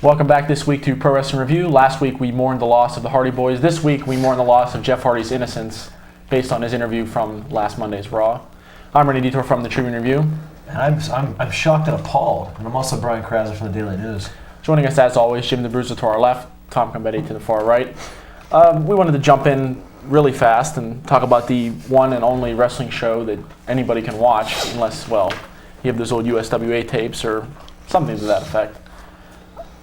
Welcome back this week to Pro Wrestling Review. Last week we mourned the loss of the Hardy Boys. This week we mourn the loss of Jeff Hardy's innocence based on his interview from last Monday's Raw. I'm Renee Detour from the Tribune Review. And I'm shocked and appalled. And I'm also Brian Krauser from the Daily News. Joining us as always, Jim the Bruiser to our left, Tom Combetti to the far right. We wanted to jump in really fast and talk about the one and only wrestling show that anybody can watch unless, well, you have those old USWA tapes or something to that effect.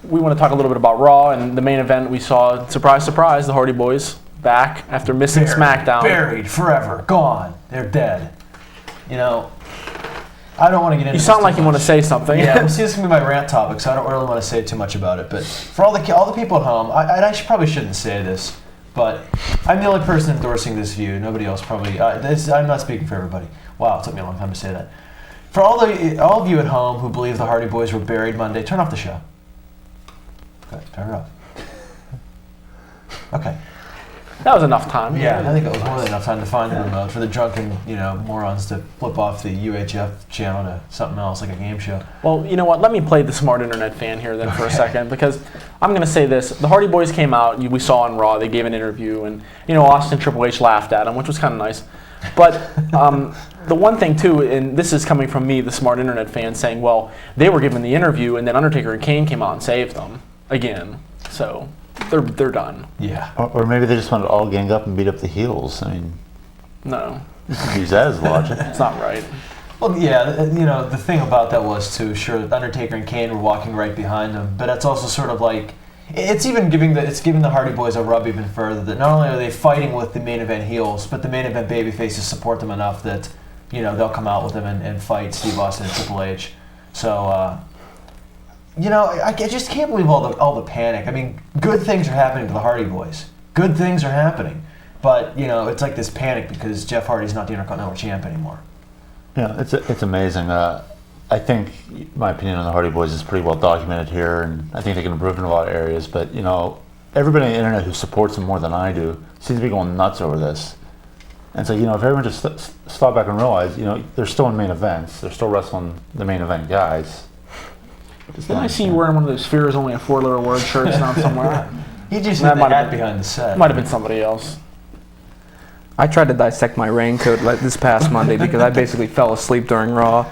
We want to talk a little bit about Raw and the main event. We saw, surprise, surprise, the Hardy Boys back after missing SmackDown. Buried, forever, gone. They're dead. You know, I don't want to get into You this sound too like you much. want to say something. Yeah, well, see, this is going to be my rant topic, so I don't really want to say too much about it. But for all the people at home, probably shouldn't say this, but I'm the only person endorsing this view. Nobody else probably. I'm not speaking for everybody. Wow, it took me a long time to say that. For all of you at home who believe the Hardy Boys were buried Monday, turn off the show. Okay, turn it off. Okay. That was enough time. Yeah, I think it was more than enough time to find the remote for the drunken, morons to flip off the UHF channel to something else, like a game show. Well, you know what? Let me play the smart internet fan here then for a second, because I'm going to say this. The Hardy Boys came out, we saw on Raw, they gave an interview, and, Austin Triple H laughed at them, which was kind of nice. But the one thing, too, and this is coming from me, the smart internet fan, saying, well, they were given the interview, and then Undertaker and Kane came out and saved them again. So they're done. Yeah. Or maybe they just wanted to all gang up and beat up the heels. I mean, no. Use that as logic. It's not right. Well, yeah, the thing about that was, too, sure, Undertaker and Kane were walking right behind them, but that's also sort of like, it's giving the Hardy Boys a rub even further, that not only are they fighting with the main event heels, but the main event babyfaces support them enough that, they'll come out with them and fight Steve Austin and Triple H. So, I just can't believe all the panic. I mean, good things are happening to the Hardy Boys. Good things are happening. But, it's like this panic because Jeff Hardy's not the Intercontinental Champ anymore. Yeah, it's amazing. I think my opinion on the Hardy Boys is pretty well documented here, and I think they can improve in a lot of areas. But, everybody on the internet who supports them more than I do seems to be going nuts over this. And so, if everyone just stop back and realize, they're still in main events. They're still wrestling the main event guys. Didn't I see you wearing one of those Fear is Only a Four-Letter Word shirts now somewhere? He just had the hat behind the set. Might have been somebody else. I tried to dissect my raincoat this past Monday because I basically fell asleep during Raw.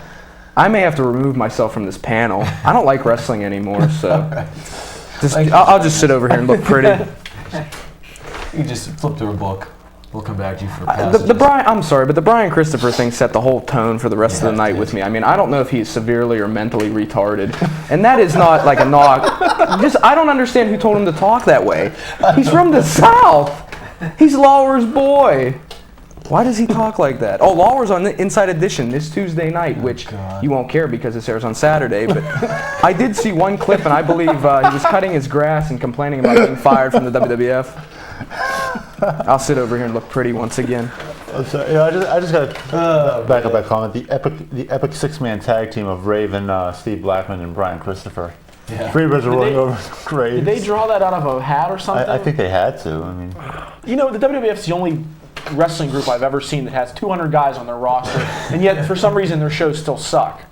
I may have to remove myself from this panel. I don't like wrestling anymore, so I'll just sit over here and look pretty. You just flip through a book. We'll come back to you for I'm sorry, but the Brian Christopher thing set the whole tone for the rest of the night with me. I mean, I don't know if he's severely or mentally retarded, and that is not like a knock. I don't understand who told him to talk that way. He's from the South. He's Lawler's boy. Why does he talk like that? Oh, Lawler's on the Inside Edition this Tuesday night, which you won't care because it airs on Saturday. But I did see one clip, and I believe he was cutting his grass and complaining about being fired from the WWF. I'll sit over here and look pretty once again. So, I just got to back up that comment. The epic six-man tag team of Raven, Steve Blackman, and Brian Christopher. Yeah. Three birds are rolling over the graves. Did they draw that out of a hat or something? I think they had to. I mean, the WWF's the only wrestling group I've ever seen that has 200 guys on their roster, and yet for some reason their shows still suck.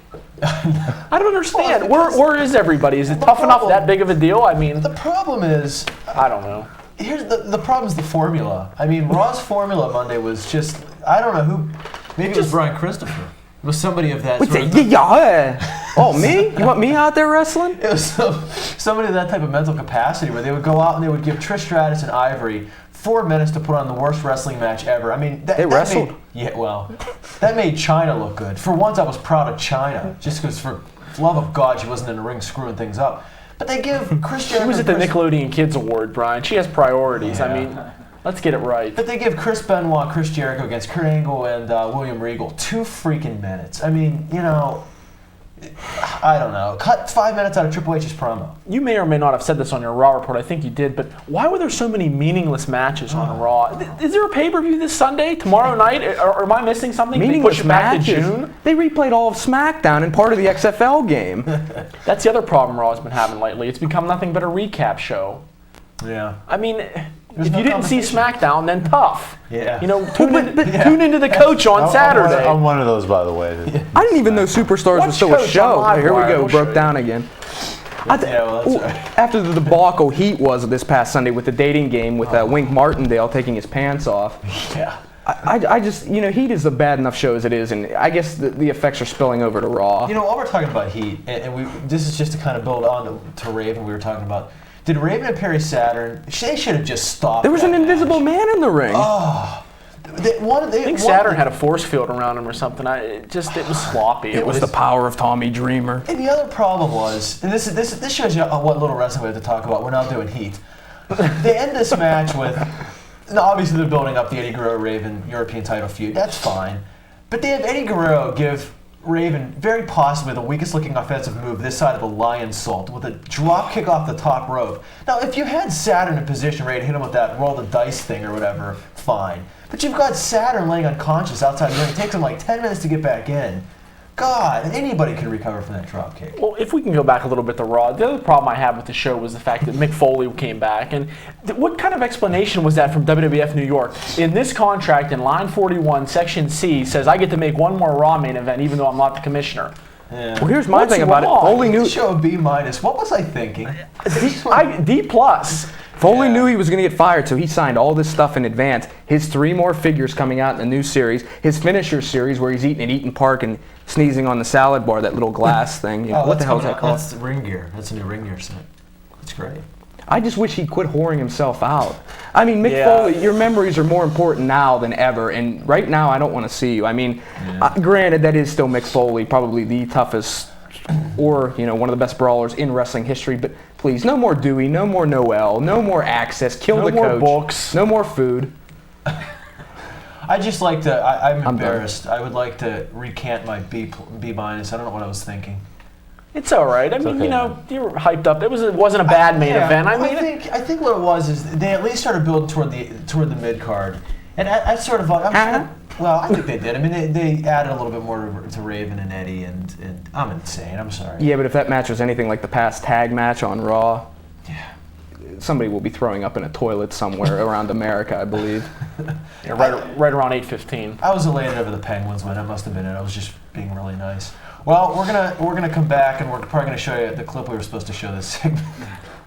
I don't understand. Where is everybody? Is it tough enough, that big of a deal? I mean, the problem is, I don't know. Here's the problem is the formula. I mean, Raw's formula Monday was just, I don't know who, maybe it was Brian Christopher. It was somebody of that Oh, me? You want me out there wrestling? It was somebody of that type of mental capacity where they would go out and they would give Trish Stratus and Ivory 4 minutes to put on the worst wrestling match ever. I mean, they wrestled. That made Chyna look good. For once, I was proud of Chyna, just because for love of God, she wasn't in the ring screwing things up. But they give Chris Jericho... She was at the Nickelodeon Kids Award, Brian. She has priorities. Yeah. I mean, let's get it right. But they give Chris Benoit, Chris Jericho against Kurt Angle and William Regal 2 freaking minutes. I mean, I don't know. Cut 5 minutes out of Triple H's promo. You may or may not have said this on your Raw report. I think you did. But why were there so many meaningless matches on Raw? Is there a pay-per-view this Sunday, tomorrow night? Or am I missing something? Meaningless they push it back matches? To June? They replayed all of SmackDown and part of the XFL game. That's the other problem Raw's been having lately. It's become nothing but a recap show. Yeah. I mean... If you didn't see SmackDown, then tough. Yeah. Tune into the Coach on Saturday. I'm one of those, by the way. I didn't even know Superstars was still a show. Here we go, broke down again. Well, that's right. After the debacle Heat was this past Sunday with the dating game with Wink Martindale taking his pants off. Yeah. I just, Heat is a bad enough show as it is, and I guess the effects are spilling over to Raw. While we're talking about Heat, and this is just to kind of build on to Raven we were talking about. Did Raven and Perry Saturn, they should have just stopped. There was an invisible man in the ring. Oh. I think Saturn had a force field around him or something. It was sloppy. It was the power of Tommy Dreamer. And the other problem was, and this shows you what little wrestling we have to talk about. We're not doing Heat. They end this match with, obviously they're building up the Eddie Guerrero-Raven European title feud. That's fine. But they have Eddie Guerrero give Raven very possibly the weakest looking offensive move this side of the Lion Salt with a drop kick off the top rope. Now, if you had Saturn in position ready to hit him with that roll the dice thing or whatever, fine. But you've got Saturn laying unconscious outside the ring. It takes him like 10 minutes to get back in. God, anybody can recover from that drop kick. Well, if we can go back a little bit to Raw, the other problem I had with the show was the fact that Mick Foley came back. And what kind of explanation was that from WWF New York? In this contract, in line 41, section C, says I get to make one more Raw main event even though I'm not the commissioner. Yeah. Well, here's my thing about it. Foley knew. Show B-. What was I thinking? D+. Foley knew he was going to get fired, so he signed all this stuff in advance. His 3 more figures coming out in the new series. His finisher series where he's eating at Eaton Park and sneezing on the salad bar, that little glass thing. What the hell is that called? That's ring gear. That's a new ring gear set. That's great. I just wish he'd quit whoring himself out. I mean, Mick Foley, your memories are more important now than ever, and right now I don't want to see you. I mean, granted, that is still Mick Foley, probably the toughest or, one of the best brawlers in wrestling history, but please, no more Dewey, no more Noel, no more Access, kill the coach. No more books. No more food. I just like to, I'm embarrassed. I would like to recant my B-. I don't know what I was thinking. It's all right. I mean, you were hyped up. It wasn't a bad main event. I think what it was is they at least started building toward the mid card, and I sort of like. I think they did. I mean, they added a little bit more to Raven and Eddie, and I'm insane. I'm sorry. Yeah, but if that match was anything like the past tag match on Raw, somebody will be throwing up in a toilet somewhere around America, I believe. Yeah, right around 8:15. I was elated over the Penguins win. That must have been it. I was just being really nice. Well, we're gonna come back, and we're probably gonna show you the clip we were supposed to show this segment.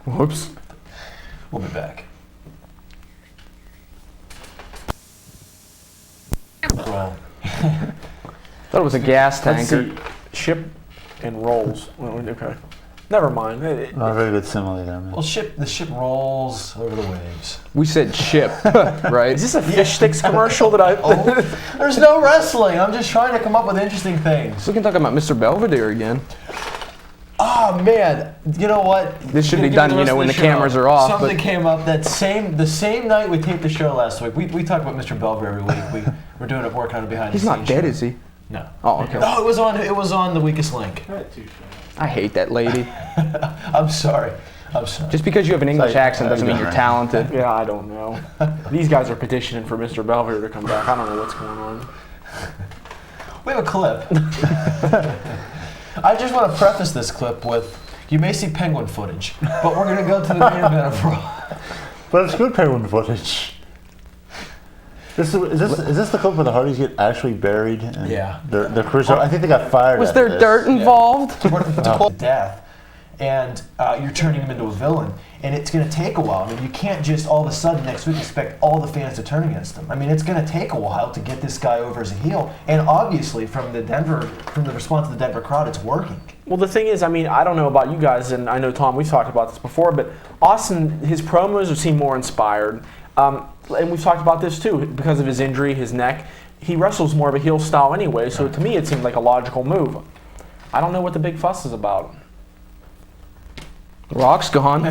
Whoops. We'll be back. Well, Thought it was a gas Let's tanker. see. Ship and rolls. Okay. Never mind. Not a very good simile there, man. well, the ship rolls over the waves. We said ship, right? Is this a fish sticks commercial that I... There's no wrestling. I'm just trying to come up with interesting things. We can talk about Mr. Belvedere again. Oh man, you know what? This should be Give done, me rest of when the show. cameras are off. Something But came up the same night we taped the show last week. We talk about Mr. Belvedere every week. We're doing it, working on it behind he's the not scenes. dead, is he? No. Oh, okay. No, it was on the Weakest Link. I hate that lady. I'm sorry. Just because you have an English accent doesn't mean you're Right. talented. Yeah, I don't know. These guys are petitioning for Mr. Belvedere to come back. I don't know what's going on. We have a clip. I just want to preface this clip with, you may see penguin footage, but we're going to go to the main event of Raw. But it's good penguin footage. Is this the clip where the Hardys get actually buried? And Yeah. Their crews I think they got fired. Was after there this. dirt involved? To quote death, and you're turning him into a villain, and it's going to take a while. I mean, you can't just all of a sudden next week expect all the fans to turn against him. I mean, it's going to take a while to get this guy over as a heel, and obviously from the response of the Denver crowd, it's working. Well, the thing is, I mean, I don't know about you guys, and I know, Tom, we've talked about this before, but Austin, his promos seem more inspired. And we've talked about this too, because of his injury, his neck. He wrestles more of a heel style anyway, so to me it seemed like a logical move. I don't know what the big fuss is about. Rock's gone.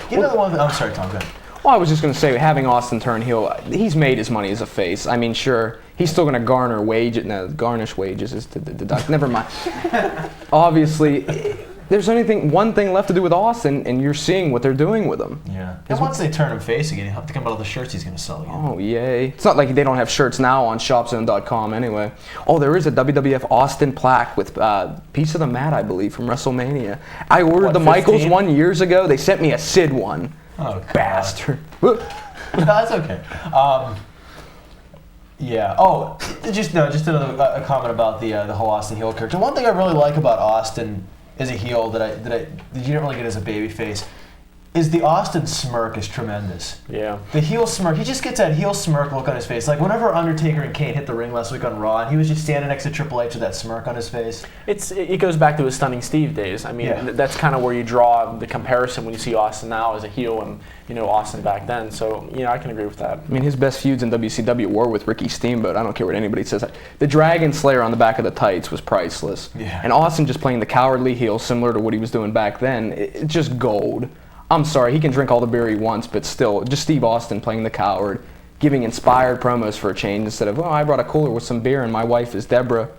You know the one. I'm sorry, Tom. Go ahead. Well, I was just going to say, having Austin turn heel, he's made his money as a face. I mean, sure, he's still going to garnish wages is to deduct. Never mind. Obviously, there's one thing left to do with Austin, and you're seeing what they're doing with him. Yeah. And once they turn him face again, he'll have to come out of the shirts he's going to sell again. Oh, yay. It's not like they don't have shirts now on shopzone.com anyway. Oh, there is a WWF Austin plaque with Piece of the Mat, I believe, from WrestleMania. I ordered the Michaels 15? one years ago. They sent me a Sid one. Oh, God. Bastard. No, that's okay. Yeah. Oh, just another a comment about the whole Austin heel character. One thing I really like about Austin as a heel that you didn't really get as a babyface is the Austin smirk is tremendous. Yeah. The heel smirk, he just gets that heel smirk look on his face. Like whenever Undertaker and Kane hit the ring last week on Raw, and he was just standing next to Triple H with that smirk on his face. It goes back to his Stunning Steve days. I mean, that's kind of where you draw the comparison when you see Austin now as a heel and, Austin back then. So, I can agree with that. I mean, his best feuds in WCW were with Ricky Steamboat. I don't care what anybody says. The Dragon Slayer on the back of the tights was priceless. Yeah. And Austin just playing the cowardly heel, similar to what he was doing back then, it's just gold. I'm sorry, he can drink all the beer he wants, but still, just Steve Austin playing the coward, giving inspired promos for a change instead of, I brought a cooler with some beer and my wife is Deborah.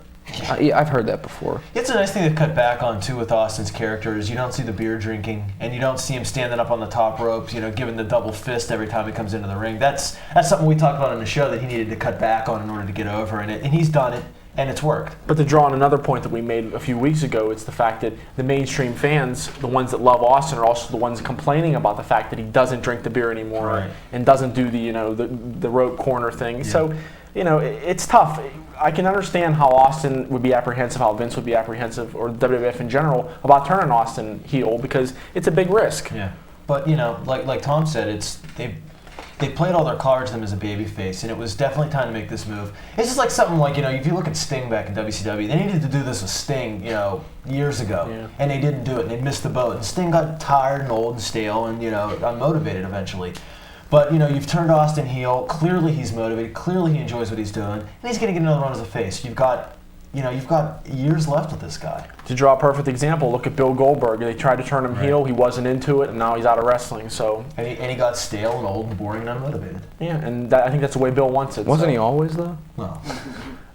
I've heard that before. It's a nice thing to cut back on, too, with Austin's character is you don't see the beer drinking, and you don't see him standing up on the top ropes, giving the double fist every time he comes into the ring. That's something we talked about on the show that he needed to cut back on in order to get over, and he's done it. And it's worked. But to draw on another point that we made a few weeks ago, it's the fact that the mainstream fans, the ones that love Austin, are also the ones complaining about the fact that he doesn't drink the beer anymore Right. and doesn't do the rope corner thing. Yeah. So, it's tough. I can understand how Austin would be apprehensive, how Vince would be apprehensive, or WWF in general, about turning Austin heel because it's a big risk. Yeah. But, like Tom said, they played all their cards to him as a babyface, and it was definitely time to make this move. It's just like something like, if you look at Sting back in WCW, they needed to do this with Sting, years ago, and they didn't do it, and they missed the boat. And Sting got tired and old and stale and, unmotivated eventually. But, you've turned Austin heel. Clearly he's motivated. Clearly he enjoys what he's doing, and he's going to get another run as a face. You've got years left with this guy. To draw a perfect example, look at Bill Goldberg. They tried to turn him heel. He wasn't into it, and now he's out of wrestling. So and he got stale and old and boring and unmotivated. Yeah, and I think that's the way Bill wants it. Wasn't he always, though? No.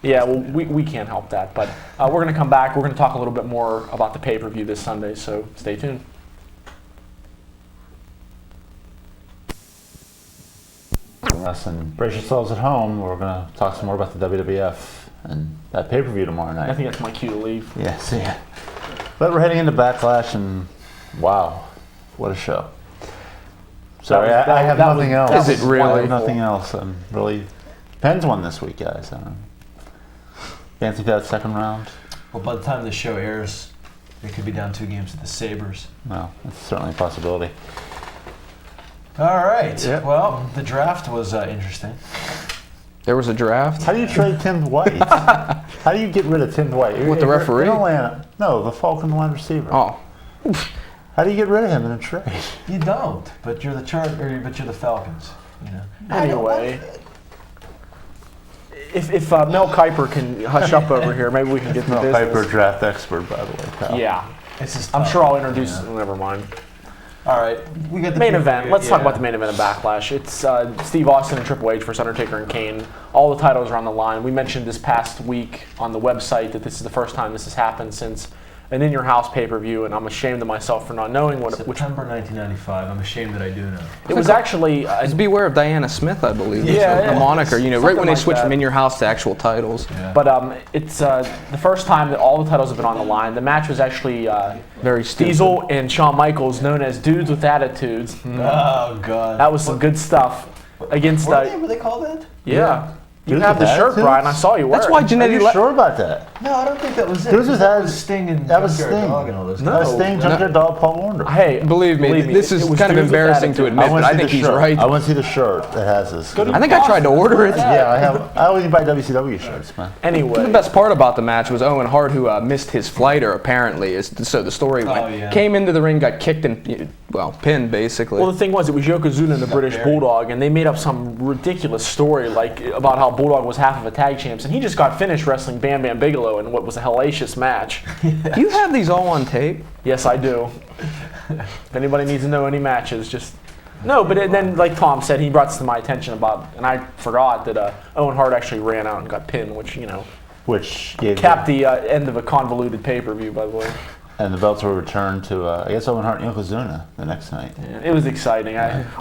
Yeah, well, we can't help that. But we're going to come back. We're going to talk a little bit more about the pay-per-view this Sunday, so stay tuned. And brace yourselves at home. We're going to talk some more about the WWF and that pay-per-view tomorrow night. I think that's my cue to leave. Yeah, see ya. But we're heading into Backlash, and wow, what a show. Sorry, I have nothing else. Is it really? I have nothing else. I'm really... Penn's won this week, guys. I don't know. Fancy that second round? Well, by the time this show airs, they could be down 2 games to the Sabres. Well, that's certainly a possibility. All right. Yep. Well, the draft was interesting. There was a draft? How do you trade Tim Dwight? How do you get rid of Tim Dwight? With the referee? No, the Falcon wide receiver. Oh. How do you get rid of him in a trade? You don't, but you're the but you're the Falcons. Anyway, if Mel Kiper can hush up over here, maybe we can get to Mel business. Kiper, draft expert, by the way, pal. Yeah, This is I'm tough. sure I'll introduce. Never mind. All right, we got the Main pay-per-view. event. Let's talk about the main event of Backlash. It's Steve Austin and Triple H versus Undertaker and Kane. All the titles are on the line. We mentioned this past week on the website that this is the first time this has happened since an In Your House pay-per-view, and I'm ashamed of myself for not knowing which. September 1995. I'm ashamed that I do know. It was actually. It's Beware of Diana Smith, I believe. Yeah, the moniker. Right something when they like switched that. from In Your House to actual titles. Yeah. But it's the first time that all the titles have been on the line. The match was actually Very stupid. Diesel and Shawn Michaels, known as Dudes with Attitudes. Oh God. That was some good stuff against. Were they called that? Yeah. You Dudes have with the shirt, Attitudes? Brian. I saw you wear That's it. why Are Jannetty you sure about that? No, I don't think that was it. Dudes with That was Attitudes- Sting and that was Junkyard Sting. Dog and all those No. guys. That was Sting, Junkyard Dog, Paul Warner. Hey, Believe me, this it is was kind of Dudes with embarrassing to Attitude. admit, but I think he's right. I want to see the shirt that has this. I think I tried to order it. Yeah, I have. I always buy WCW shirts, man. Anyway. The best part about the match was Owen Hart, who missed his flighter, apparently, so the story went. yeah. Came into the ring, got kicked and, pinned, basically. Well, the thing was, it was Yokozuna and the British buried. Bulldog, and they made up some ridiculous story like about how Bulldog was half of a tag champs, and he just got finished wrestling Bam Bam Bigelow in what was a hellacious match. Do you have these all on tape? Yes, I do. If anybody needs to know any matches, just no. But then, like Tom said, he brought this to my attention about, and I forgot that Owen Hart actually ran out and got pinned, which Which gave capped the end of a convoluted pay-per-view. By the way, and the belts were returned to I guess Owen Hart and Yokozuna the next night. yeah, it was exciting.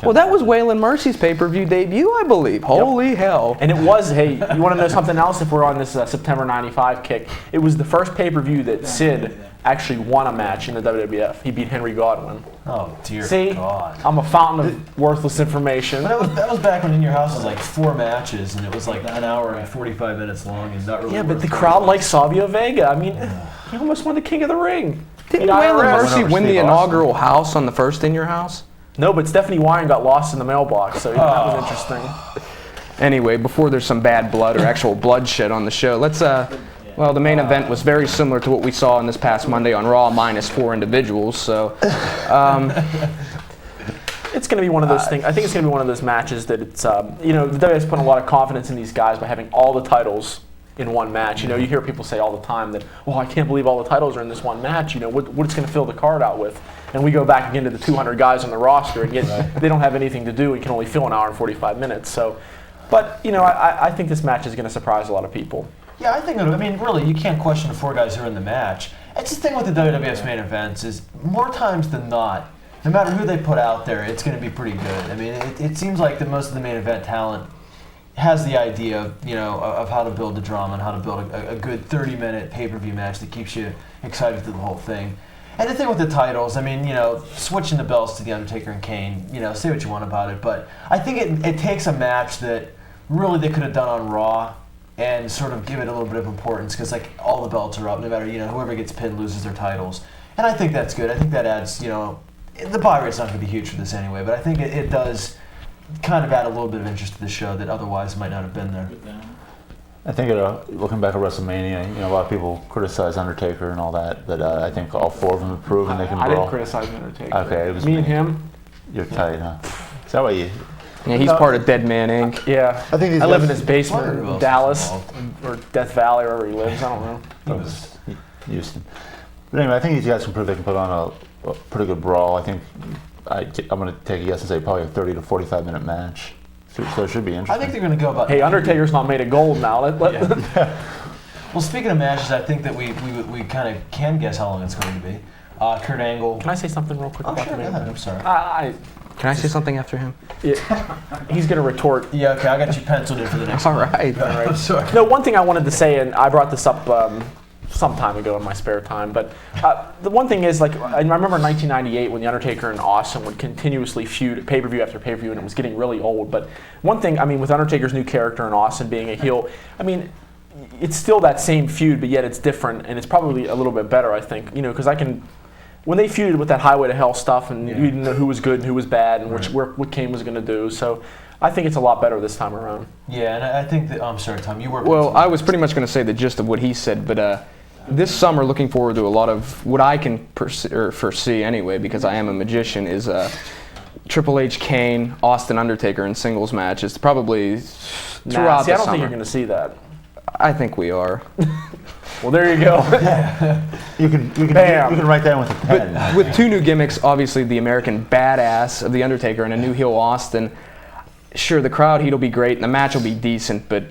Well, that was Waylon Mercy's pay-per-view debut, I believe. Holy hell. And it was, hey, you want to know something else if we're on this September 95 kick? It was the first pay-per-view that Sid actually won a match in the WWF. He beat Henry Godwin. Oh dear See, God. I'm a fountain of worthless information. But that was back when In Your House was like 4 matches, and it was like an hour and 45 minutes long, and not really. Yeah, but worth the it. crowd liked Savio Vega. I mean, he almost won the King of the Ring. Didn't IRS. Waylon Mercy Went over win the Steve inaugural house on the first In Your House? No, but Stephanie Wine got lost in the mailbox, so that was interesting. Anyway, before there's some bad blood or actual bloodshed on the show, let's well, the main event was very similar to what we saw in this past Monday on Raw, minus 4 individuals. So, It's going to be one of those things. I think it's going to be one of those matches that it's, the WWE's putting a lot of confidence in these guys by having all the titles in one match. You hear people say all the time that, well, I can't believe all the titles are in this one match. What it's going to fill the card out with. And we go back again to the 200 guys on the roster, and yet they don't have anything to do. We can only fill an hour and 45 minutes. So, but, I think this match is going to surprise a lot of people. Yeah, I think, really, you can't question the 4 guys who are in the match. It's the thing with the WWF's main events is more times than not, no matter who they put out there, it's going to be pretty good. It seems like that most of the main event talent has the idea of how to build the drama and how to build a good 30-minute pay-per-view match that keeps you excited through the whole thing. And the thing with the titles, switching the belts to The Undertaker and Kane, say what you want about it, but I think it takes a match that really they could have done on Raw and sort of give it a little bit of importance because all the belts are up, no matter, whoever gets pinned loses their titles. And I think that's good. I think that adds, the buy rate's not going to be huge for this anyway, but I think it does kind of add a little bit of interest to the show that otherwise might not have been there. I think looking back at WrestleMania, a lot of people criticize Undertaker and all that, but I think all 4 of them have proven they can I brawl. didn't criticize Undertaker. Okay, it was me and him. You're tight, huh? Is that why you? yeah, he's part of Dead Man Inc. Yeah, I think I live in guys- his basement Who in else is Dallas involved? or Death Valley, wherever he lives. I don't know. It was Houston. But anyway, I think these guys can prove they can put on a pretty good brawl. I think I'm going to take a guess and say probably a 30 to 45 minute match. So it should be interesting. I think they're going to go about. Hey, Undertaker's not made of gold now. Well, speaking of matches, I think that we kind of can guess how long it's going to be. Kurt Angle. Can I say something real quick Oh, about sure, the go main ahead. event? I'm sorry. Can I say something after him? He's going to retort. Yeah, okay, I got you penciled in for the next All one. right. I'm sorry. No, one thing I wanted to say, and I brought this up some time ago in my spare time, but the one thing is, I remember in 1998 when The Undertaker and Austin would continuously feud pay-per-view after pay-per-view, and it was getting really old. But one thing, with Undertaker's new character and Austin being a heel, it's still that same feud, but yet it's different, and it's probably a little bit better, I think, because when they feuded with that Highway to Hell stuff, and you didn't know who was good and who was bad, and what Kane was going to do, so I think it's a lot better this time around. Yeah, and I think that. I'm sorry, Tom. You were. Well, I was pretty much going to say the gist of what he said, but this summer, looking forward to a lot of what I can foresee anyway, because I am a magician, is Triple H, Kane, Austin, Undertaker in singles matches, probably throughout See, I the don't think summer. you're going to see that. I think we are. Well, there you go. You can write that with a pen. But with 2 new gimmicks, obviously the American badass of The Undertaker and a new heel Austin, sure, the crowd heat will be great and the match will be decent, but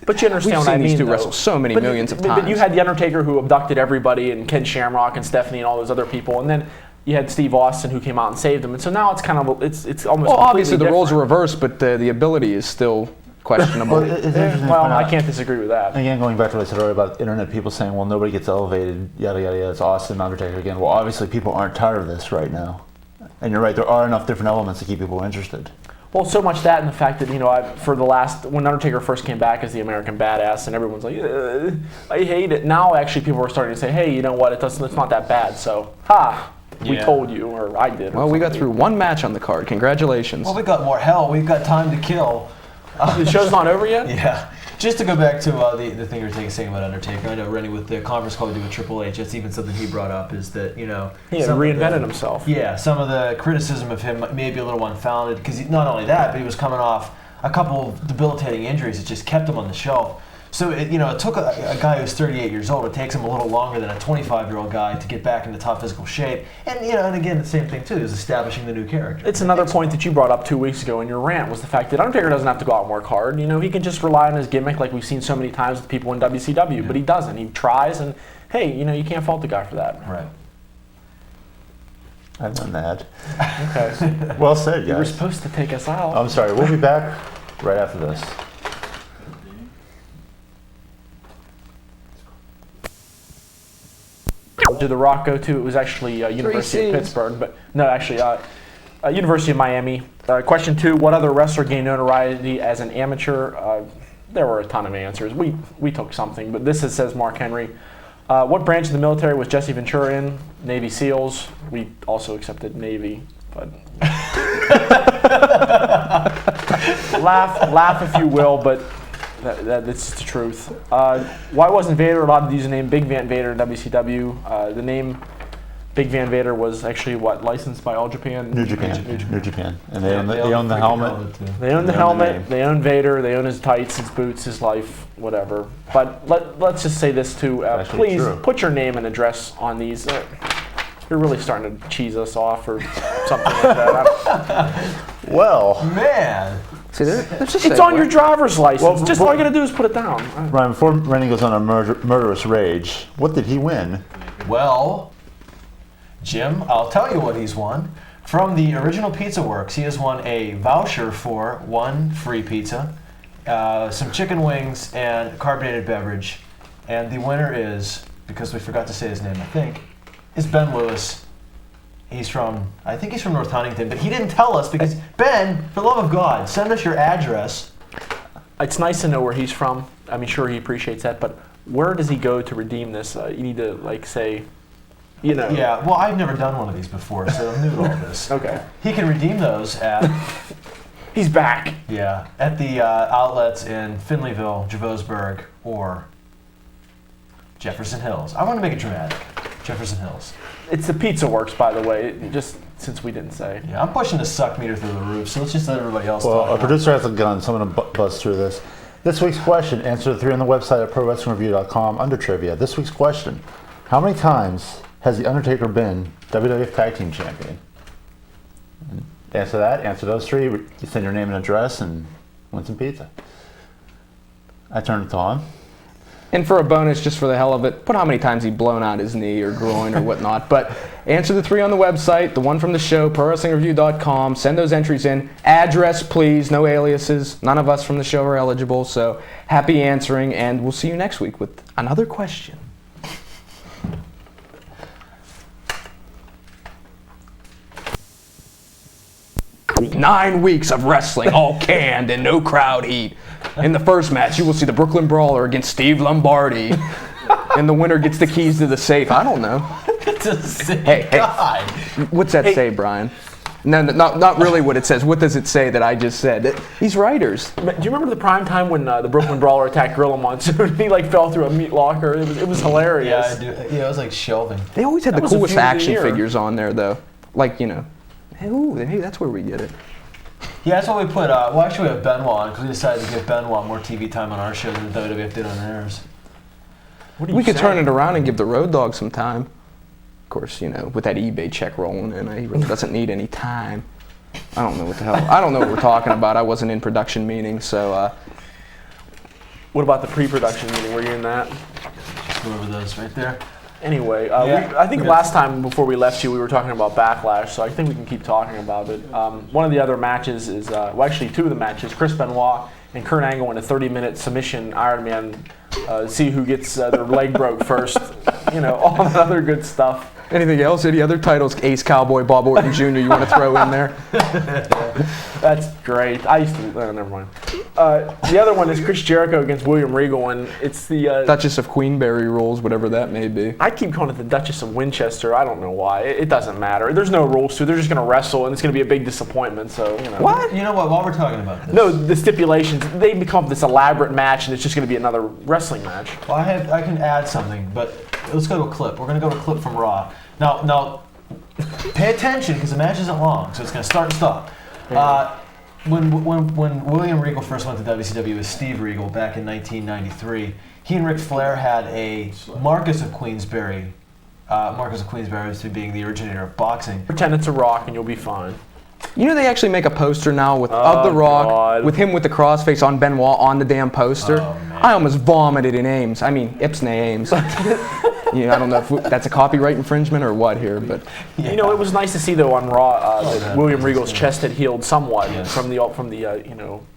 But you understand we've what I seen mean, these two though. wrestle so many millions of times. But you had The Undertaker who abducted everybody, and Ken Shamrock and Stephanie and all those other people, and then you had Steve Austin who came out and saved them. And so now it's kind of it's almost. well, obviously the completely roles are different. reversed, but the ability is still questionable. Well, it's interesting to Well, point out- I can't disagree with that. Again, going back to what I said earlier about internet people saying, well, nobody gets elevated, yada, yada, yada, it's Austin, Undertaker again. Well, obviously people aren't tired of this right now. And you're right, there are enough different elements to keep people interested. Well, so much that, and the fact that when Undertaker first came back as the American Badass, and everyone's like, I hate it. Now, actually, people are starting to say, hey, you know what? It's not that bad. So, we Yeah. told you, or I did. Well, we got through 1 match on the card. Congratulations. Well, we got more hell. We've got time to kill. The show's not over yet. Yeah. Just to go back to the thing you're saying about Undertaker, I know Rennie with the conference call we did with Triple H, that's even something he brought up is that, He had some of reinvented the- himself. Yeah, some of the criticism of him may be a little unfounded because not only that, but he was coming off a couple of debilitating injuries that just kept him on the shelf. So it took a guy who's 38 years old. It takes him a little longer than a 25-year-old guy to get back into top physical shape. And and again, the same thing too is establishing the new character. It's another point that you brought up 2 weeks ago in your rant was the fact that Undertaker doesn't have to go out and work hard. He can just rely on his gimmick like we've seen so many times with people in WCW, but he doesn't. He tries, and hey, you can't fault the guy for that. Right. I've done that. Okay. Well said, You were guys. supposed to take us out. I'm sorry, we'll be back right after this. Did The Rock go to? It was actually University of C's. Pittsburgh, but no, actually University of Miami. Question 2: What other wrestler gained notoriety as an amateur? There were a ton of answers. We took something, but this says Mark Henry. What branch of the military was Jesse Ventura in? Navy SEALs. We also accepted Navy, but laugh if you will, but that's the truth. Why wasn't Vader allowed to use the name Big Van Vader in WCW? The name Big Van Vader was actually licensed by All Japan? New Japan. And they own the helmet. They own the helmet, they own Vader, they own his tights, his boots, his life, whatever. But let's just say this too. Please put your name and address on these. You're really starting to cheese us off or something like that. Well, man. See, it's on your driver's license. Just all you gotta do is put it down. Ryan, before Rennie goes on a murderous rage, what did he win? Well, Jim, I'll tell you what he's won. From the Original Pizza Works, he has won a voucher for 1 free pizza, some chicken wings, and carbonated beverage. And the winner is, because we forgot to say his name, I think, is Ben Lewis. I think he's from North Huntington, but he didn't tell us because, Ben, for the love of God, send us your address. It's nice to know where he's from. I'm sure he appreciates that, but where does he go to redeem this? You need to, say, Yeah, well, I've never done one of these before, so I'm new to all this. Okay. He can redeem those at... He's back. Yeah, at the outlets in Finleyville, Javosburg, or Jefferson Hills. I want to make it dramatic. Jefferson Hills. It's the Pizza Works, by the way, just since we didn't say. Yeah, I'm pushing the suck meter through the roof, so let's just let everybody else Well, talk. our producer has a gun, so I'm going to buzz through this. This week's question, answer the 3 on the website at ProWrestlingReview.com under trivia. This week's question, how many times has The Undertaker been WWF Tag Team Champion? Answer that, answer those 3, you send your name and address, and win some pizza. I turn it on. And for a bonus, just for the hell of it, put how many times he blown out his knee or groin or whatnot. But answer the 3 on the website, the one from the show, ProWrestlingReview.com. Send those entries in. Address, please, no aliases. None of us from the show are eligible, so happy answering, and we'll see you next week with another question. Nine weeks of wrestling, all canned and no crowd heat. In the first match, you will see the Brooklyn Brawler against Steve Lombardi. And the winner gets the keys to the safe. I don't know. Hey, God. What's that say, Brian? No, not really what it says. What does it say that I just said? These writers. Do you remember the prime time when the Brooklyn Brawler attacked Gorilla Monsoon? He fell through a meat locker. It was hilarious. Yeah, I do. Yeah, it was like shelving. They always had That the was a coolest feud of the action year. figures on there, though. Ooh, maybe that's where we get it. Yeah, that's what we put. Well, actually, we have Benoit on because we decided to give Benoit more TV time on our show than the WWF did on theirs. We could turn it around and give the Road Dogg some time. Of course, with that eBay check rolling in, he really doesn't need any time. I don't know what the hell. I don't know what we're talking about. I wasn't in production meetings, so. What about the pre-production meeting? Were you in that? Just go over those right there. Anyway, I think last time before we left you, we were talking about Backlash, so I think we can keep talking about it. One of the other matches is, actually 2 of the matches, Chris Benoit and Kurt Angle in a 30-minute submission Iron Man, see who gets their leg broke first, all that other good stuff. Anything else? Any other titles? Ace Cowboy, Bob Orton Jr. you want to throw in there? That's great. I used to. Never mind. The other one is Chris Jericho against William Regal, and it's the Duchess of Queensberry rules, whatever that may be. I keep calling it the Duchess of Winchester. I don't know why. It doesn't matter. There's no rules to it. They're just going to wrestle, and it's going to be a big disappointment. So What? You know what? While we're talking about this. No, the stipulations. They become this elaborate match, and it's just going to be another wrestling match. Well, I can add something, but let's go to a clip. We're going to go to a clip from Raw. Now, pay attention because the match isn't long, so it's going to start and stop. When William Regal first went to WCW with Steve Regal back in 1993, he and Ric Flair had a Marcus of Queensberry. Marcus of Queensberry is being the originator of boxing. Pretend it's a rock, and you'll be fine. They actually make a poster now of The Rock God. with him with the crossface on Benoit on the damn poster. Oh, man. I almost vomited in Ames. I mean, Ipsnay Ames. I don't know if that's a copyright infringement or what here, but It was nice to see though on Raw that William Regal's chest had healed somewhat from the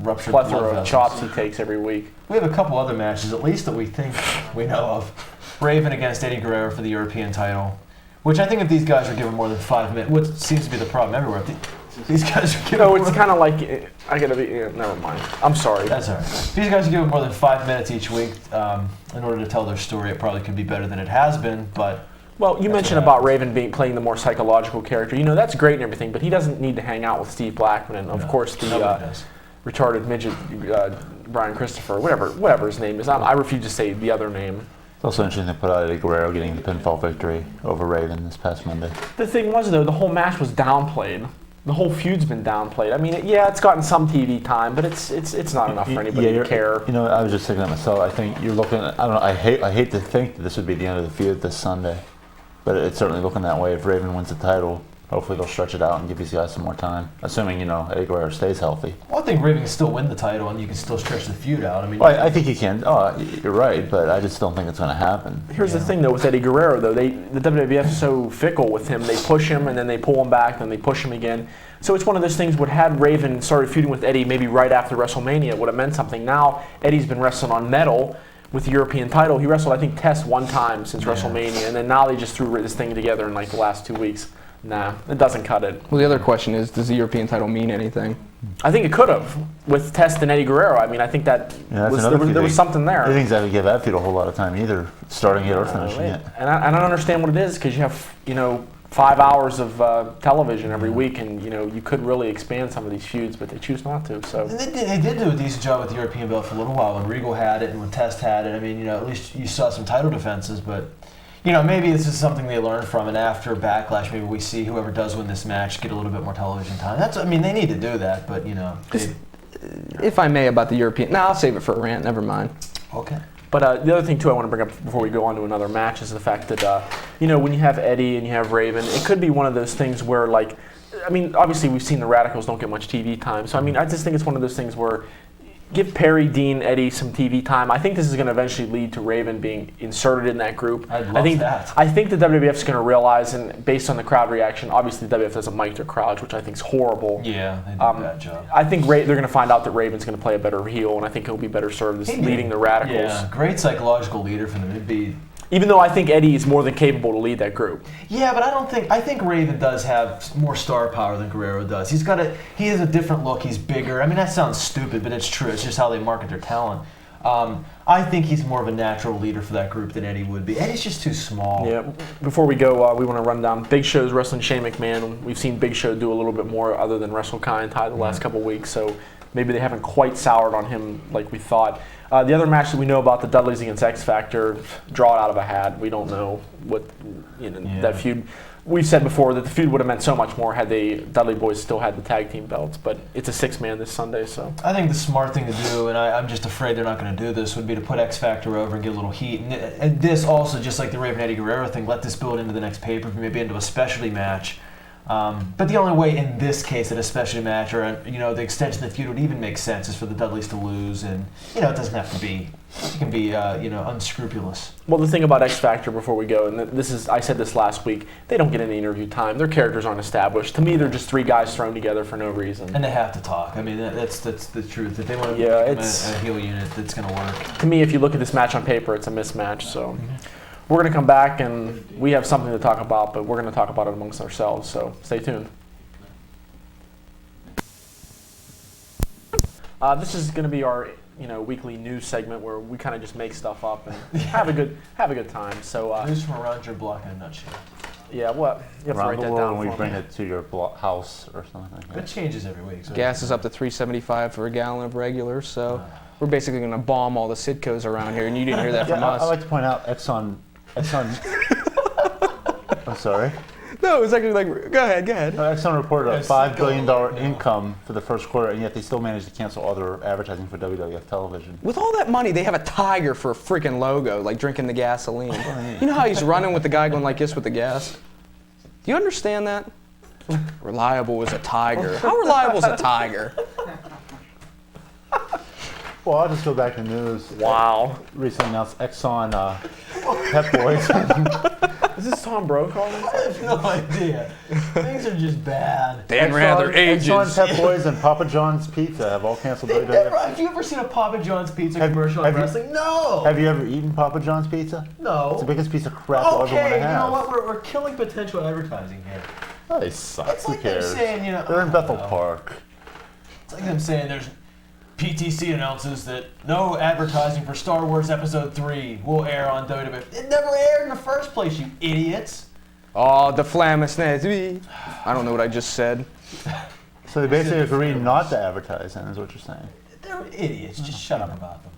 Ruptured plethora blood of vessels. chops he takes every week. We have a couple other matches, at least that we think we know of. Raven against Eddie Guerrero for the European title, which I think if these guys are given more than 5 minutes, what seems to be the problem everywhere, if These guys are No, it's kind of like I gotta be. Yeah, never mind. I'm sorry. That's all right. These guys are given more than 5 minutes each week in order to tell their story. It probably could be better than it has been, but. Well, you mentioned about Raven playing the more psychological character. You know, that's great and everything, but he doesn't need to hang out with Steve Blackman and, of course, the retarded midget Brian Christopher, whatever his name is. I refuse to say the other name. It's also interesting they put out Eddie Guerrero getting the pinfall victory over Raven this past Monday. The thing was, though, the whole match was downplayed. The whole feud's been downplayed. I mean, it's gotten some TV time, but it's not enough for anybody to care. You know, I was just thinking to myself. I think you're looking at. I don't know. I hate to think that this would be the end of the feud this Sunday, but it's certainly looking that way. If Raven wins the title, hopefully they'll stretch it out and give these guys some more time. Assuming Eddie Guerrero stays healthy. Well, I think Raven can still win the title, and you can still stretch the feud out. I mean, I think he can. Oh, you're right, but I just don't think it's going to happen. Here's the thing, though, with Eddie Guerrero, though, the WWF is so fickle with him. They push him, and then they pull him back, then they push him again. So it's one of those things. What had Raven started feuding with Eddie maybe right after WrestleMania would have meant something. Now Eddie's been wrestling on metal with the European title. He wrestled, I think, Test one time since WrestleMania, and then now they just threw this thing together in like the last 2 weeks. Nah, it doesn't cut it. Well, the other question is, does the European title mean anything? I think it could have with Test and Eddie Guerrero. I mean, I think that there was something there. I didn't exactly give that feud a whole lot of time either, starting it or finishing it. And I don't understand what it is, because you have 5 hours of television every week, and you could really expand some of these feuds, but they choose not to. So they did do a decent job with the European belt for a little while when Regal had it and when Test had it. I mean, at least you saw some title defenses, but maybe this is something they learned from, and after Backlash, maybe we see whoever does win this match get a little bit more television time. They need to do that, but if I may, about the European, I'll save it for a rant. Never mind. Okay. But the other thing, too, I want to bring up before we go on to another match is the fact that, when you have Eddie and you have Raven, it could be one of those things where, obviously we've seen the Radicals don't get much TV time. So, I just think it's one of those things where give Perry, Dean, Eddie some TV time. I think this is going to eventually lead to Raven being inserted in that group. I'd love that. I think the WWF is going to realize, and based on the crowd reaction, obviously the WWF doesn't mic their crowds, which I think is horrible. Yeah, they do a bad job. I think they're going to find out that Raven's going to play a better heel, and I think he'll be better served as leading the Radicals. Yeah, great psychological leader for them. It'd be. Even though I think Eddie is more than capable to lead that group. Yeah, but I think Raven does have more star power than Guerrero does. He has a different look. He's bigger. I mean, that sounds stupid, but it's true. It's just how they market their talent. I think he's more of a natural leader for that group than Eddie would be. Eddie's just too small. Yeah. Before we go, we want to run down Big Show's wrestling Shane McMahon. We've seen Big Show do a little bit more other than wrestle Kai and Tai the last couple of weeks, so maybe they haven't quite soured on him like we thought. The other match that we know about, the Dudleys against X Factor, draw it out of a hat. We don't know what that feud. We've said before that the feud would have meant so much more had the Dudley Boys still had the tag team belts, but it's a 6-man this Sunday. So I think the smart thing to do, and I'm just afraid they're not going to do this, would be to put X Factor over and get a little heat. And this also, just like the Raven Eddie Guerrero thing, let this build into the next pay-per-view, maybe into a specialty match. But the only way in this case that a specialty match or the extension of the feud would even make sense is for the Dudleys to lose, and it doesn't have to be. It can be unscrupulous. Well, the thing about X Factor before we go, and I said this last week, they don't get any interview time. Their characters aren't established. To me, they're just 3 guys thrown together for no reason. And they have to talk. I mean, that's the truth. If they want to become a heel unit, that's going to work. To me, if you look at this match on paper, it's a mismatch. So. We're going to come back, and we have something to talk about, but we're going to talk about it amongst ourselves, so stay tuned. This is going to be our weekly news segment where we kind of just make stuff up and have a good time. So news from around your block in a nutshell. Yeah, what? You have around to write the that world down when we for bring me. it to your house or something like that. It changes every week. So Gas is up to $3.75 for a gallon of regular, so we're basically going to bomb all the Sitcos around here, and you didn't hear that from us. I'd like to point out Exxon. I'm sorry. No, it's actually go ahead. Exxon reported a $5 billion income for the first quarter, and yet they still managed to cancel all their advertising for WWF television. With all that money, they have a tiger for a freaking logo, like drinking the gasoline. You know how he's running with the guy going like this with the gas? Do you understand that? Reliable as a tiger. How reliable is a tiger? Well, I'll just go back to news. Wow. Recently announced Exxon Pep Boys. Is this Tom Brokaw? I have no idea. Things are just bad. Dan Rather ages. Exxon Pep Boys and Papa John's Pizza have all canceled WWF. Have you ever seen a Papa John's pizza commercial in wrestling? No. Have you ever eaten Papa John's pizza? No. It's the biggest piece of crap you'll ever want to have. You know what? We're killing potential advertising here. Oh, they suck. It's Who like them cares? saying, They're in Bethel I don't know. Park. It's like them saying there's PTC announces that no advertising for Star Wars Episode 3 will air on WWE. It never aired in the first place, you idiots. Oh, the flammousness. I don't know what I just said. So they basically agree not to advertise, then, is what you're saying. They're idiots. Just shut up about them.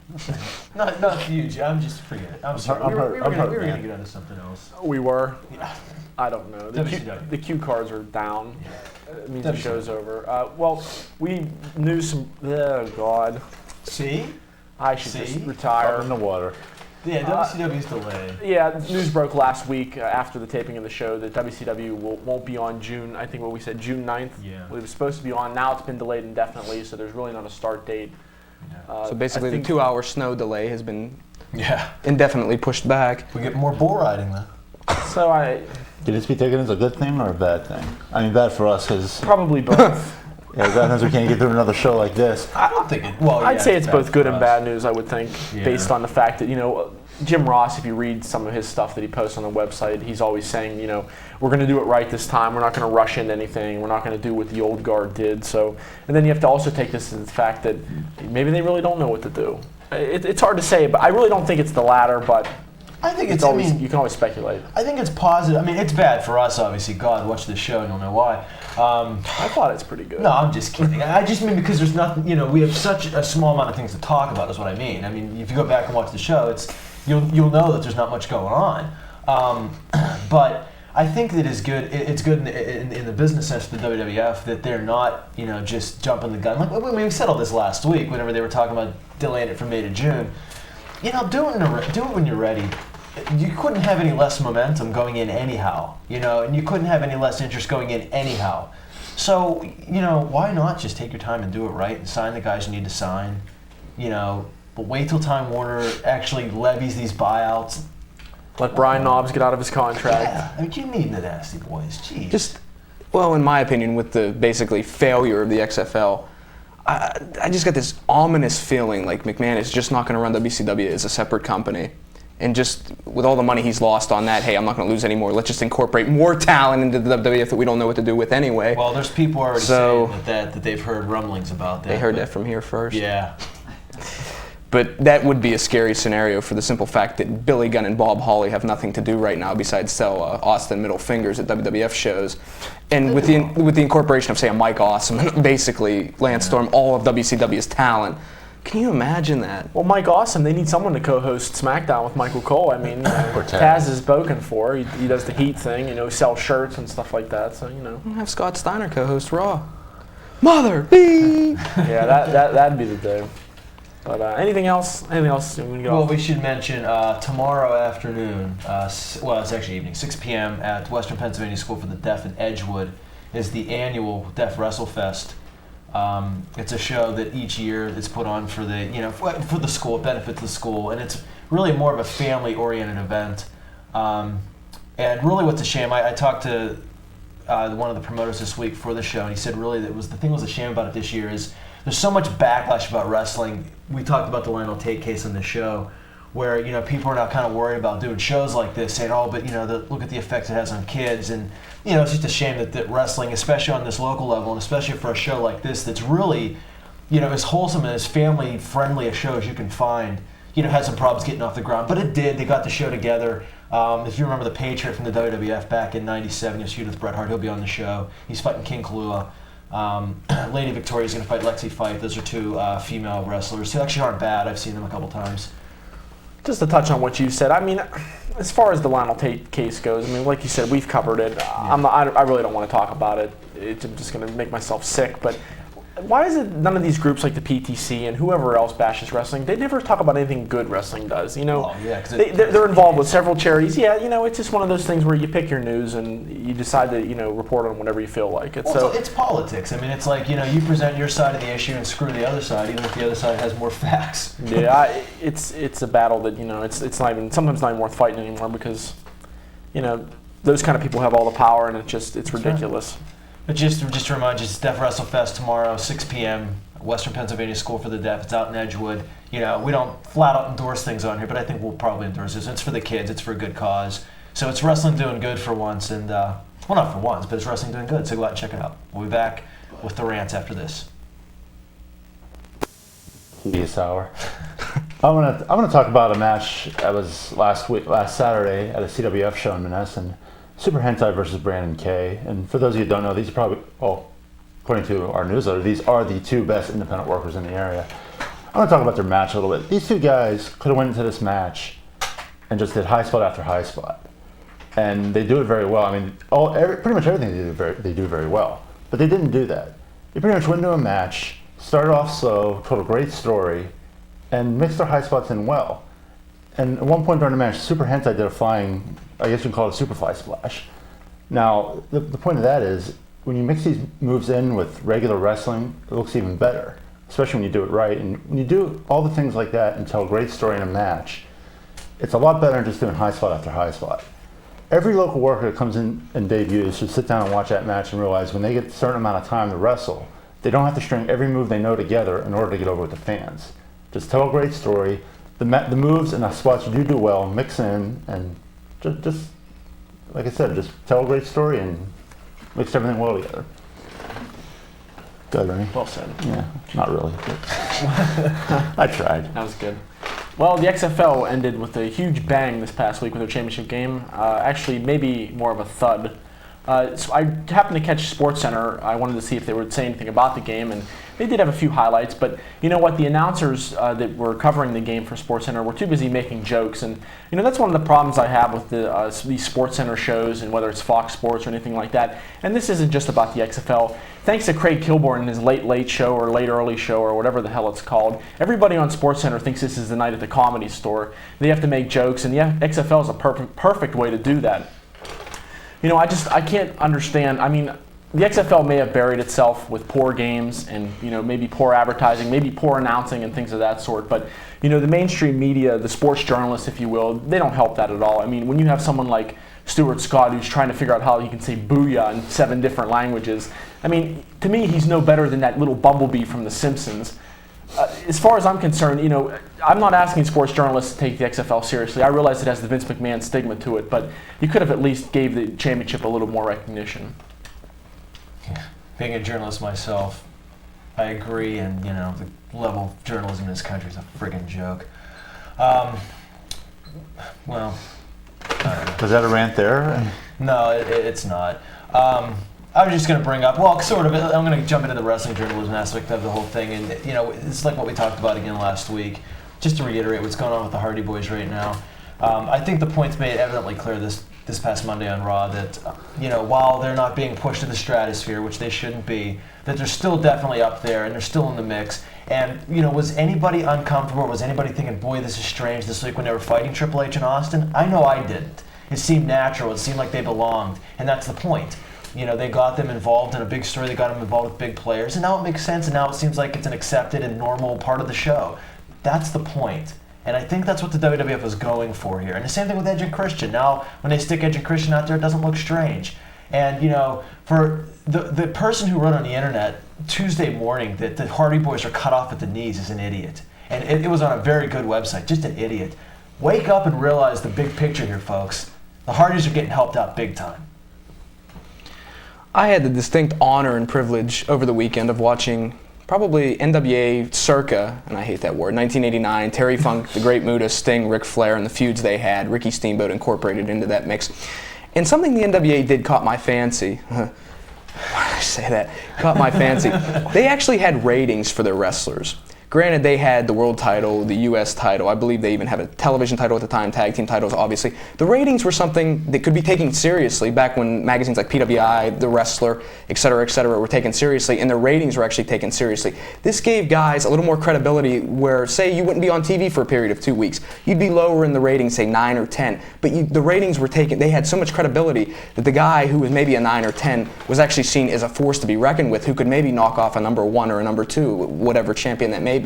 not huge. I'm just forget it. I'm sorry. I'm We were hurt, going to man. get onto something else. We were. Yeah. I don't know. The WCW. the cue cards are down. It means the WCW. show's over. Well, we knew some. Oh God. See? I should See? just Out retire. in the water. Yeah, WCW's delayed. Yeah, news broke last week after the taping of the show that WCW won't be on June, I think what we said, June 9th. Yeah. Well, it was supposed to be on. Now it's been delayed indefinitely, so there's really not a start date. So basically, the 2-hour snow delay has been Yeah. indefinitely pushed back. We get more bull riding though. So I Could this be taken as a good thing or a bad thing? I mean, bad for us because probably both. that means we can't get through another show like this. I don't think it. Well, I'd yeah, say it's both good for and us. bad news, I would think, Yeah. based on the fact that, Jim Ross, if you read some of his stuff that he posts on the website, he's always saying, we're going to do it right this time. We're not going to rush into anything. We're not going to do what the old guard did. So, and then you have to also take this as the fact that maybe they really don't know what to do. It's hard to say, but I really don't think it's the latter, but I think it's always, you can always speculate. I think it's positive. I mean, it's bad for us, obviously. God, watch this show and you'll know why. I thought it's pretty good. No, I'm just kidding. I just mean because there's nothing, we have such a small amount of things to talk about is what I mean. I mean, if you go back and watch the show, you'll know that there's not much going on. But I think that it's good. It's good in the business sense for the WWF that they're not, just jumping the gun. Like we said all this last week whenever they were talking about delaying it from May to June. Do it when you're ready. You couldn't have any less momentum going in anyhow, and you couldn't have any less interest going in anyhow. So, why not just take your time and do it right and sign the guys you need to sign, but wait till Time Warner actually levies these buyouts. Let Brian Knobbs get out of his contract. Yeah, I mean, you need the Nasty Boys, jeez. In my opinion, with the basically failure of the XFL, I just got this ominous feeling like McMahon is just not going to run WCW as a separate company. And just with all the money he's lost on that, hey, I'm not going to lose any more. Let's just incorporate more talent into the WWF that we don't know what to do with anyway. Well, there's people already saying that they've heard rumblings about that. They heard that from here first. Yeah. But that would be a scary scenario for the simple fact that Billy Gunn and Bob Holly have nothing to do right now besides sell Austin middle fingers at WWF shows. And with the incorporation of, say, a Mike Awesome and basically Lance Storm, all of WCW's talent, can you imagine that? Well, Mike Awesome, they need someone to co-host SmackDown with Michael Cole. I mean, Taz is spoken for. He does the Heat thing, sells shirts and stuff like that. So, Have Scott Steiner co-host Raw. Mother be. Yeah, that'd be the day. But anything else? Anything else? Well, we should mention tomorrow afternoon, it's actually evening, 6 p.m. at Western Pennsylvania School for the Deaf in Edgewood is the annual Deaf Wrestle Fest. It's a show that each year is put on for the for the school, it benefits the school, and it's really more of a family-oriented event. And really, what's a shame? I talked to one of the promoters this week for the show, and he said really the thing was a shame about it this year is there's so much backlash about wrestling. We talked about the Lionel Tate case on the show, where people are now kind of worried about doing shows like this, saying, "Oh, but look at the effect it has on kids," and it's just a shame that wrestling, especially on this local level, and especially for a show like this, that's really, as wholesome and as family-friendly a show as you can find, had some problems getting off the ground, but it did. They got the show together. If you remember the Patriot from the WWF back in '97, you'll shoot with Bret Hart. He'll be on the show. He's fighting King Kalua. Lady Victoria's going to fight Lexi Fife. Those are two female wrestlers who actually aren't bad. I've seen them a couple times. Just to touch on what you said, I mean, as far as the Lionel Tate case goes, I mean, like you said, we've covered it. I really don't want to talk about it. I'm just going to make myself sick. But why is it none of these groups like the PTC and whoever else bashes wrestling, they never talk about anything good wrestling does? They're involved with several charities. Yeah, it's just one of those things where you pick your news and you decide to report on whatever you feel like. It's politics. I mean, it's like you present your side of the issue and screw the other side, even if the other side has more facts. Yeah, it's a battle that it's not even sometimes not even worth fighting anymore because those kind of people have all the power and it's ridiculous. Right. But just to remind you, it's Deaf Wrestle Fest tomorrow, 6 p.m., Western Pennsylvania School for the Deaf. It's out in Edgewood. We don't flat out endorse things on here, but I think we'll probably endorse this. It's for the kids. It's for a good cause. So it's wrestling doing good for once, and Well, not for once, but it's wrestling doing good, so go out and check it out. We'll be back with the rants after this. Be a sour. I'm gonna talk about a match that was last Saturday at a CWF show in Menneson. Super Hentai versus Brandon K. And for those of you who don't know, these are probably, according to our newsletter, these are the two best independent workers in the area. I'm gonna talk about their match a little bit. These two guys could have went into this match and just did high spot after high spot, and they do it very well. I mean, pretty much everything they do very well, but they didn't do that. They pretty much went into a match, started off slow, told a great story, and mixed their high spots in well. And at one point during the match, Super Hentai did a flying, I guess you can call it a Superfly splash. Now, the point of that is, when you mix these moves in with regular wrestling, it looks even better, especially when you do it right. And when you do all the things like that and tell a great story in a match, it's a lot better than just doing high spot after high spot. Every local worker that comes in and debuts should sit down and watch that match and realize when they get a certain amount of time to wrestle, they don't have to string every move they know together in order to get over with the fans. Just tell a great story. The moves and the spots you do well, mix in, and just like I said, just tell a great story and mix everything well together. Good, Ernie? Well said. Yeah, not really. I tried. That was good. Well, the XFL ended with a huge bang this past week with their championship game. Actually, maybe more of a thud. So I happened to catch SportsCenter. I wanted to see if they would say anything about the game, and they did have a few highlights. But you know what? The announcers that were covering the game for SportsCenter were too busy making jokes, and you know that's one of the problems I have with these SportsCenter shows, and whether it's Fox Sports or anything like that. And this isn't just about the XFL. Thanks to Craig Kilborn and his late show or late early show or whatever the hell it's called, everybody on SportsCenter thinks this is the night at the Comedy Store. They have to make jokes, and the XFL is a perfect way to do that. You know, I can't understand. I mean, the XFL may have buried itself with poor games and, you know, maybe poor advertising, maybe poor announcing and things of that sort. But, you know, the mainstream media, the sports journalists, if you will, they don't help that at all. I mean, when you have someone like Stuart Scott who's trying to figure out how he can say booyah in 7 different languages, I mean, to me, he's no better than that little bumblebee from The Simpsons. As far as I'm concerned, you know, I'm not asking sports journalists to take the XFL seriously. I realize it has the Vince McMahon stigma to it, but you could have at least gave the championship a little more recognition. Yeah. Being a journalist myself, I agree, and you know, the level of journalism in this country is a friggin' joke. Well, I don't know. Was that a rant there? No, it's not. I was just going to bring up, well, sort of, I'm going to jump into the wrestling journalism aspect of the whole thing, and, you know, it's like what we talked about again last week. Just to reiterate what's going on with the Hardy Boys right now. I think the point's made evidently clear this past Monday on Raw that, you know, while they're not being pushed to the stratosphere, which they shouldn't be, that they're still definitely up there, and they're still in the mix. And, you know, was anybody uncomfortable? Was anybody thinking, boy, this is strange this week when they were fighting Triple H and Austin? I know I didn't. It seemed natural. It seemed like they belonged, and that's the point. You know, they got them involved in a big story. They got them involved with big players. And now it makes sense. And now it seems like it's an accepted and normal part of the show. That's the point. And I think that's what the WWF was going for here. And the same thing with Edge and Christian. Now, when they stick Edge and Christian out there, it doesn't look strange. And, you know, for the person who wrote on the internet Tuesday morning that the Hardy Boys are cut off at the knees is an idiot. And it was on a very good website. Just an idiot. Wake up and realize the big picture here, folks. The Hardys are getting helped out big time. I had the distinct honor and privilege over the weekend of watching probably NWA circa, and I hate that word, 1989, Terry Funk, The Great Muta, Sting, Ric Flair, and the feuds they had, Ricky Steamboat incorporated into that mix. And something the NWA did caught my fancy. Why did I say that? Caught my fancy. They actually had ratings for their wrestlers. Granted, they had the world title, the U.S. title. I believe they even had a television title at the time, tag team titles, obviously. The ratings were something that could be taken seriously back when magazines like PWI, The Wrestler, et cetera, were taken seriously, and their ratings were actually taken seriously. This gave guys a little more credibility where, say, you wouldn't be on TV for a period of 2 weeks. You'd be lower in the ratings, say 9 or 10, but the ratings were taken, they had so much credibility that the guy who was maybe a 9 or 10 was actually seen as a force to be reckoned with, who could maybe knock off a number 1 or a number 2, whatever champion that may be.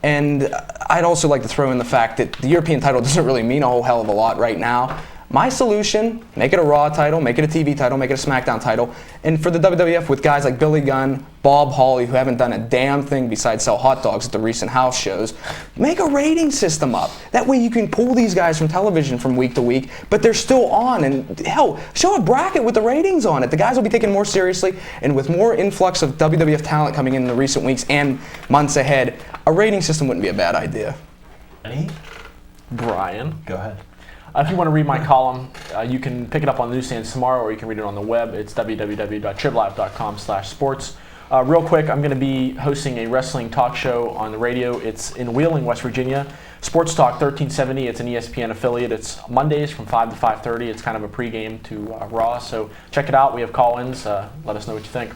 And I'd also like to throw in the fact that the European title doesn't really mean a whole hell of a lot right now. My solution, make it a Raw title, make it a TV title, make it a SmackDown title. And for the WWF, with guys like Billy Gunn, Bob Hawley, who haven't done a damn thing besides sell hot dogs at the recent house shows, make a rating system up. That way you can pull these guys from television from week to week, but they're still on. And hell, show a bracket with the ratings on it. The guys will be taken more seriously, and with more influx of WWF talent coming in the recent weeks and months ahead, a rating system wouldn't be a bad idea. Any? Brian. Go ahead. If you want to read my column, you can pick it up on the newsstands tomorrow, or you can read it on the web. It's www.triblive.com/sports. Real quick, I'm going to be hosting a wrestling talk show on the radio. It's in Wheeling, West Virginia. Sports Talk 1370. It's an ESPN affiliate. It's Mondays from 5 to 5:30. It's kind of a pregame to Raw. So check it out. We have call-ins. Let us know what you think.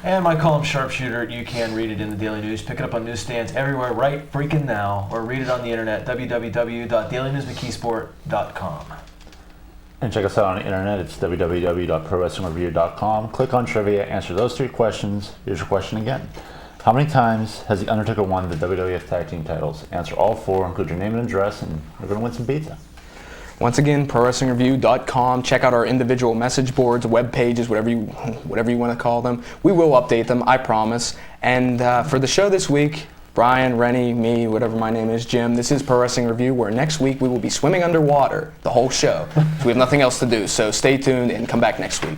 And my column, Sharpshooter, you can read it in the Daily News. Pick it up on newsstands everywhere right freaking now, or read it on the internet, www.dailynewsmckeysport.com. And check us out on the internet. It's www.prowrestlingreview.com. Click on trivia, answer those 3 questions. Here's your question again. How many times has The Undertaker won the WWF Tag Team titles? Answer all 4, include your name and address, and you're going to win some pizza. Once again, prowrestlingreview.com. Check out our individual message boards, web pages, whatever you want to call them. We will update them, I promise. And for the show this week, Brian, Rennie, me, whatever my name is, Jim, this is Pro Wrestling Review, where next week we will be swimming underwater the whole show. So we have nothing else to do. So stay tuned and come back next week.